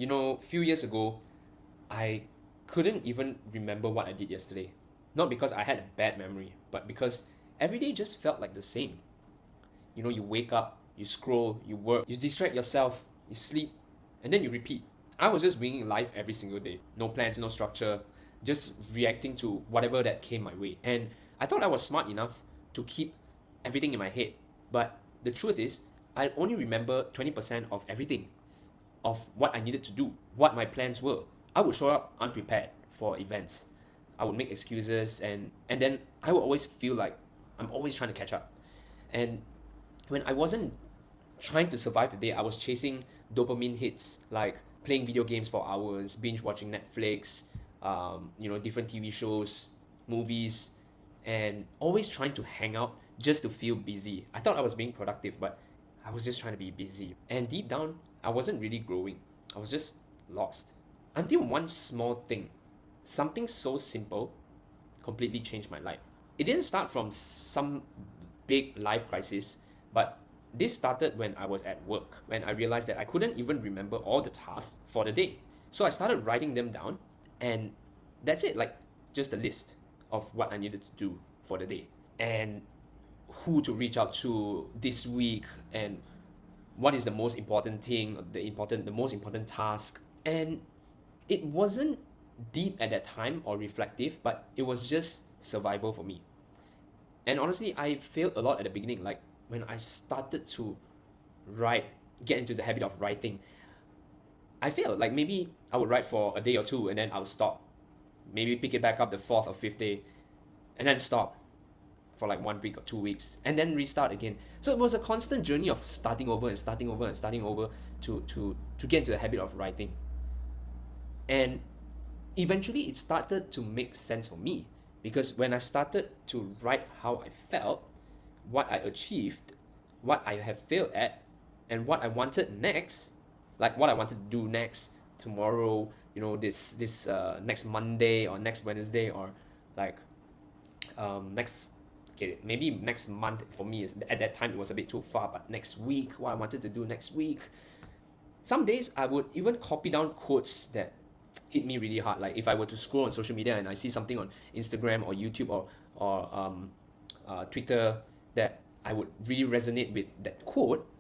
A few years ago, I couldn't even remember what I did yesterday. Not because I had a bad memory, but because every day just felt like the same. You wake up, you scroll, you work, you distract yourself, you sleep, and then you repeat. I was just winging life every single day. No plans, no structure, just reacting to whatever that came my way. And I thought I was smart enough to keep everything in my head. But the truth is, I only remember 20% of everything, of what I needed to do, what my plans were. I would show up unprepared for events. I would make excuses, and then I would always feel like I'm always trying to catch up. And when I wasn't trying to survive the day, I was chasing dopamine hits, like playing video games for hours, binge watching Netflix, different TV shows, movies, and always trying to hang out just to feel busy. I thought I was being productive, but I was just trying to be busy. And deep down, I wasn't really growing. I was just lost. Until one small thing, something so simple, completely changed my life. It didn't start from some big life crisis, but this started when I was at work, when I realized that I couldn't even remember all the tasks for the day. So I started writing them down, and that's it, like just a list of what I needed to do for the day and who to reach out to this week and what is the most important thing, the most important task. And it wasn't deep at that time or reflective, but it was just survival for me. And honestly, I failed a lot at the beginning. Like when I started to write, get into the habit of writing, I failed. Like maybe I would write for a day or two and then I would stop. Maybe pick it back up the fourth or fifth day and then stop for like 1 week or 2 weeks and then restart again. So it was a constant journey of starting over and starting over and starting over to get into the habit of writing. And eventually it started to make sense for me because when I started to write how I felt, what I achieved, what I have failed at, and what I wanted next, like what I wanted to do next tomorrow, this next Monday or next Wednesday or like next okay, maybe next month for me is at that time it was a bit too far, but next week, what I wanted to do next week. Some days I would even copy down quotes that hit me really hard. Like if I were to scroll on social media and I see something on Instagram or YouTube or Twitter that I would really resonate with that quote,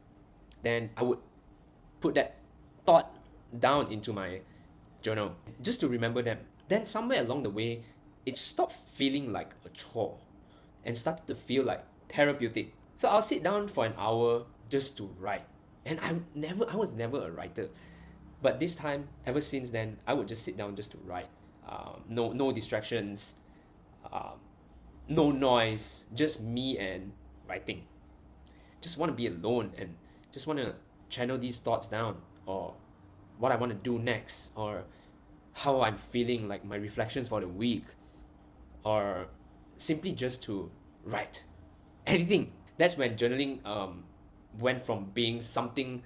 then I would put that thought down into my journal just to remember them. Then somewhere along the way, it stopped feeling like a chore and started to feel like therapeutic. So I'll sit down for an hour just to write. And I was never a writer. But this time, ever since then, I would just sit down just to write. No distractions, no noise, just me and writing. Just want to be alone and just want to channel these thoughts down, or what I want to do next, or how I'm feeling, like my reflections for the week, or simply just to write. Anything. That's when journaling went from being something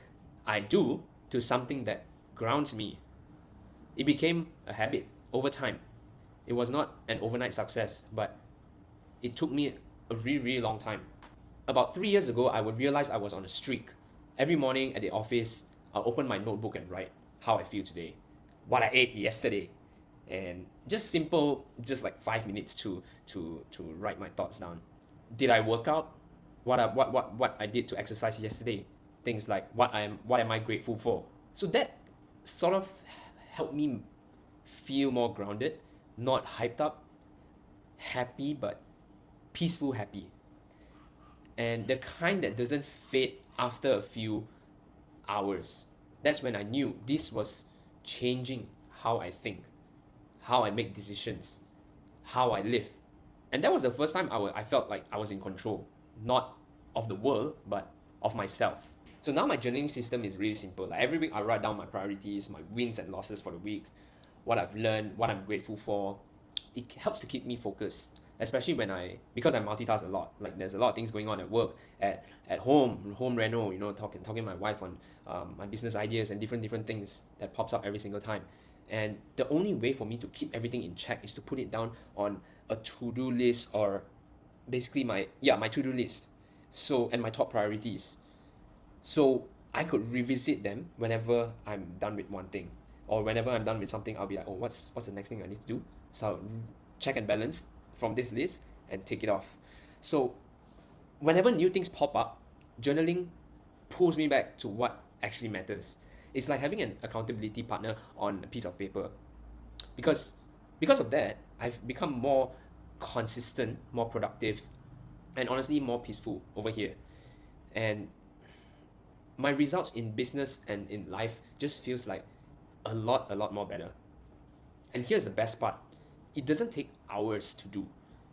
I do to something that grounds me. It became a habit over time. It was not an overnight success, but it took me a really, really long time. About 3 years ago, I would realize I was on a streak. Every morning at the office, I'll open my notebook and write how I feel today, what I ate yesterday, and just simple, just like 5 minutes to write my thoughts down. Did I work out? What I did to exercise yesterday? Things like what am I grateful for? So that sort of helped me feel more grounded, not hyped up, happy, but peaceful happy. And the kind that doesn't fade after a few hours. That's when I knew this was changing how I think, how I make decisions, how I live. And that was the first time I felt like I was in control, not of the world, but of myself. So now my journaling system is really simple. Like every week I write down my priorities, my wins and losses for the week, what I've learned, what I'm grateful for. It helps to keep me focused, especially because I multitask a lot. Like there's a lot of things going on at work, at home reno, talking to my wife on my business ideas and different things that pops up every single time. And the only way for me to keep everything in check is to put it down on a to-do list, or basically my to-do list. So, and my top priorities. So I could revisit them whenever I'm done with one thing, or whenever I'm done with something, I'll be like, oh, what's the next thing I need to do? So I'll check and balance from this list and take it off. So whenever new things pop up, journaling pulls me back to what actually matters. It's like having an accountability partner on a piece of paper. Because because of that, I've become more consistent, more productive, and honestly more peaceful over here. And my results in business and in life just feels like a lot more better. And here's the best part. It doesn't take hours to do.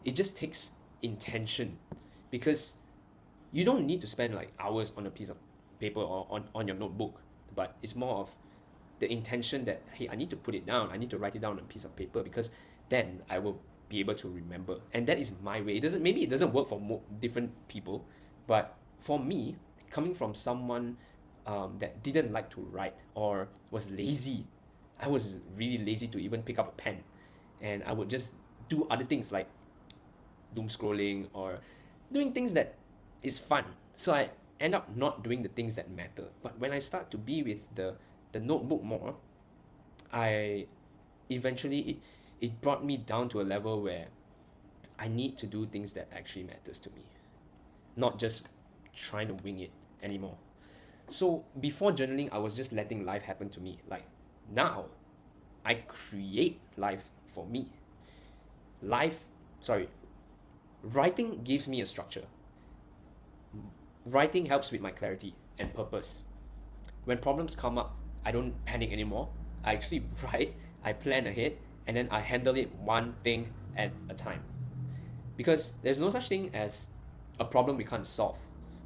It just takes intention. Because you don't need to spend like hours on a piece of paper or on your notebook, but it's more of the intention that, hey, I need to put it down, I need to write it down on a piece of paper, because then I will be able to remember. And that is my way. It doesn't work for different people, but for me, coming from someone that didn't like to write or was lazy. I was really lazy to even pick up a pen, and I would just do other things like doom scrolling or doing things that is fun. So I end up not doing the things that matter. But when I start to be with the notebook more, I eventually it brought me down to a level where I need to do things that actually matters to me, not just trying to wing it anymore. So before journaling, I was just letting life happen to me. Like now, I create life for me. Life, sorry, writing gives me a structure. Writing helps with my clarity and purpose. When problems come up, I don't panic anymore. I actually write, I plan ahead, and then I handle it one thing at a time. Because there's no such thing as a problem we can't solve.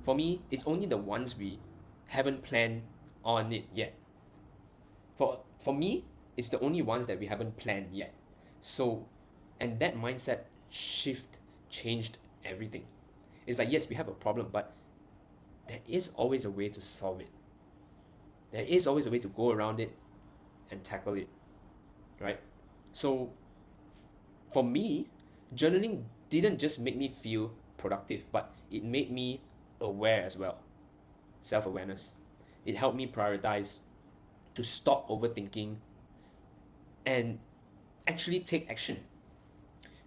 For me, it's only the ones we haven't planned on it yet. For me, it's the only ones that we haven't planned yet. So, and that mindset shift changed everything. It's like, yes, we have a problem, but there is always a way to solve it. There is always a way to go around it and tackle it, right? So for me, journaling didn't just make me feel productive, but it made me aware as well. Self awareness. It helped me prioritize, to stop overthinking, and actually take action.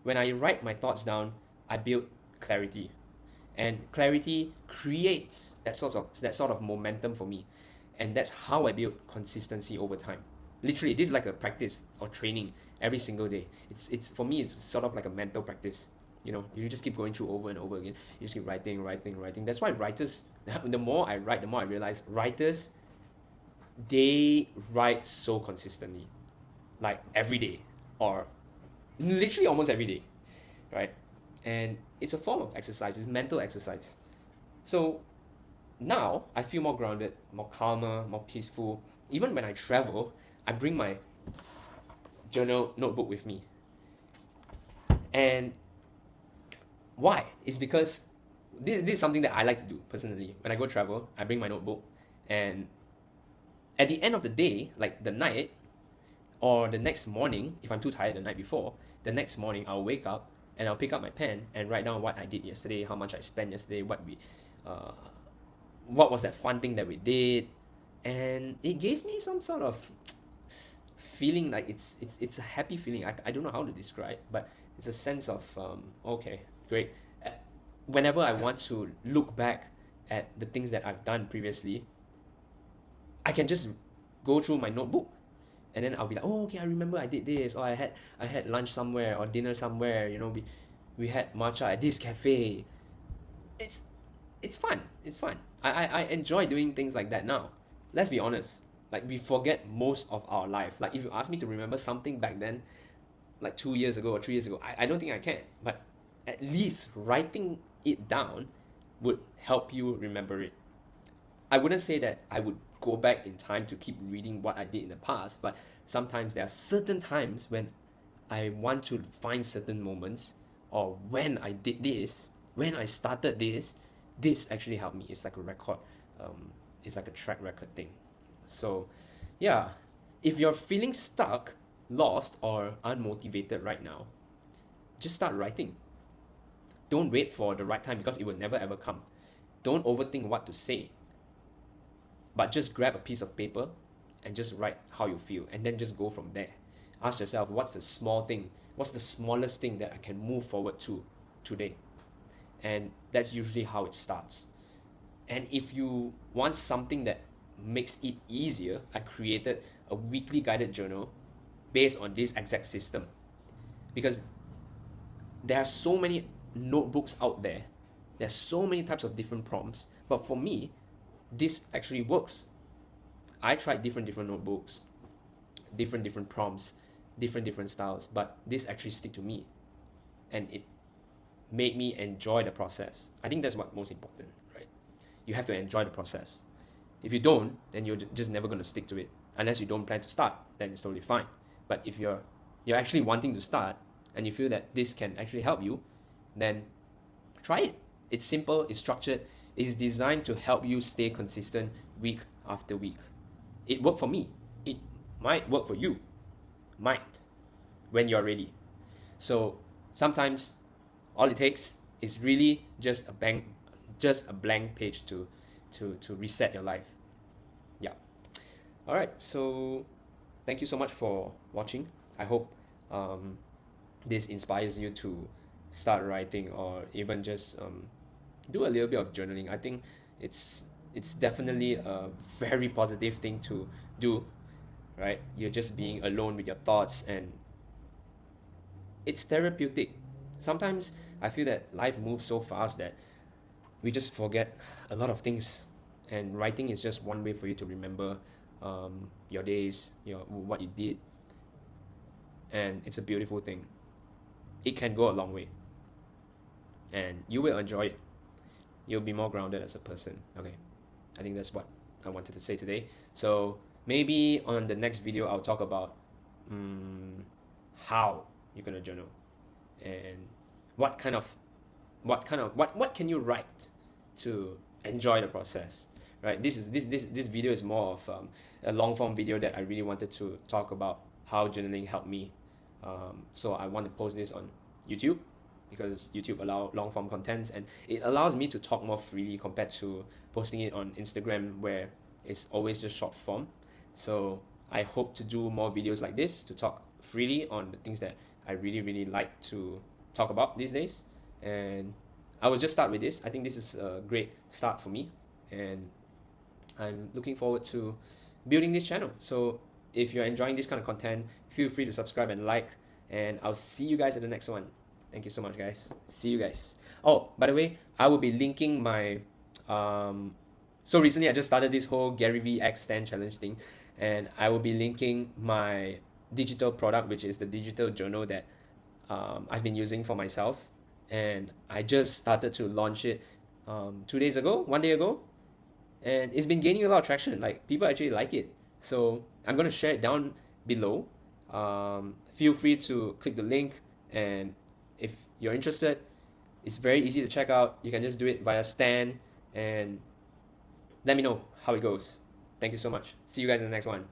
When I write my thoughts down, I build clarity. And clarity creates that sort of momentum for me. And that's how I build consistency over time. Literally, this is like a practice or training every single day. It's for me, it's sort of like a mental practice. You just keep going through over and over again. You just keep writing. That's why writers, the more I write, the more I realize writers, they write so consistently, like every day, or literally almost every day, right? And it's a form of exercise. It's mental exercise. So now I feel more grounded, more calmer, more peaceful. Even when I travel, I bring my journal notebook with me. And why? It's because this is something that I like to do personally. When I go travel, I bring my notebook, and at the end of the day, like the night or the next morning, if I'm too tired the night before, the next morning I'll wake up and I'll pick up my pen and write down what I did yesterday, how much I spent yesterday, uh, what was that fun thing that we did, and it gives me some sort of feeling, like it's a happy feeling. I don't know how to describe, but it's a sense of okay, great. Whenever I want to look back at the things that I've done previously, I can just go through my notebook, and then I'll be like, oh, okay, I remember I did this, or I had lunch somewhere or dinner somewhere. We had matcha at this cafe. It's it's fun. It's fun. I enjoy doing things like that now. Let's be honest. Like, we forget most of our life. Like, if you ask me to remember something back then, like 2 years ago or 3 years ago, I don't think I can. But at least writing it down would help you remember it. I wouldn't say that I would go back in time to keep reading what I did in the past, but sometimes there are certain times when I want to find certain moments, or when I did this, when I started this actually helped me. It's like a record, it's like a track record thing. So, yeah, if you're feeling stuck, lost, or unmotivated right now, just start writing. Don't wait for the right time, because it will never ever come. Don't overthink what to say. but just grab a piece of paper and just write how you feel, and then just go from there. Ask yourself, what's the smallest thing that I can move forward to today? And that's usually how it starts. And if you want something that makes it easier, I created a weekly guided journal based on this exact system. Because there are so many notebooks out there, there's so many types of different prompts, but for me, this actually works. I tried different notebooks, different prompts, different styles, but this actually stick to me, and it made me enjoy the process. I think that's what's most important, right? You have to enjoy the process. If you don't, then you're just never going to stick to it. Unless you don't plan to start, then it's totally fine. But if you're actually wanting to start and you feel that this can actually help you, then try it. It's simple, it's structured, it's designed to help you stay consistent week after week. It worked for me. It might work for you. Might, when you're ready. So sometimes all it takes is really just a blank page to reset your life. Yeah. All right. So thank you so much for watching. I hope this inspires you to start writing, or even just do a little bit of journaling. I think it's definitely a very positive thing to do, right? You're just being alone with your thoughts, and it's therapeutic. Sometimes I feel that life moves so fast that we just forget a lot of things, and writing is just one way for you to remember your days, what you did, and it's a beautiful thing. It can go a long way, and you will enjoy it. You'll be more grounded as a person. Okay, I think that's what I wanted to say today. So maybe on the next video I'll talk about how you're gonna journal, and what can you write to enjoy the process, right? This video is more of a long form video that I really wanted to talk about how journaling helped me. So I want to post this on YouTube, because YouTube allow long form contents, and it allows me to talk more freely compared to posting it on Instagram, where it's always just short form. So I hope to do more videos like this to talk freely on the things that I really like to talk about these days. And I will just start with this. I think this is a great start for me, and I'm looking forward to building this channel. So if you're enjoying this kind of content, feel free to subscribe and like, and I'll see you guys at the next one. Thank you so much, guys. See you guys. Oh, by the way, I will be linking my so recently I just started this whole Gary V X10 challenge thing, and I will be linking my digital product, which is the digital journal that I've been using for myself, and I just started to launch it 2 days ago, 1 day ago, and it's been gaining a lot of traction. Like, people actually like it. So I'm gonna share it down below. Feel free to click the link, and if you're interested, it's very easy to check out. You can just do it via Stan, and let me know how it goes. Thank you so much. See you guys in the next one.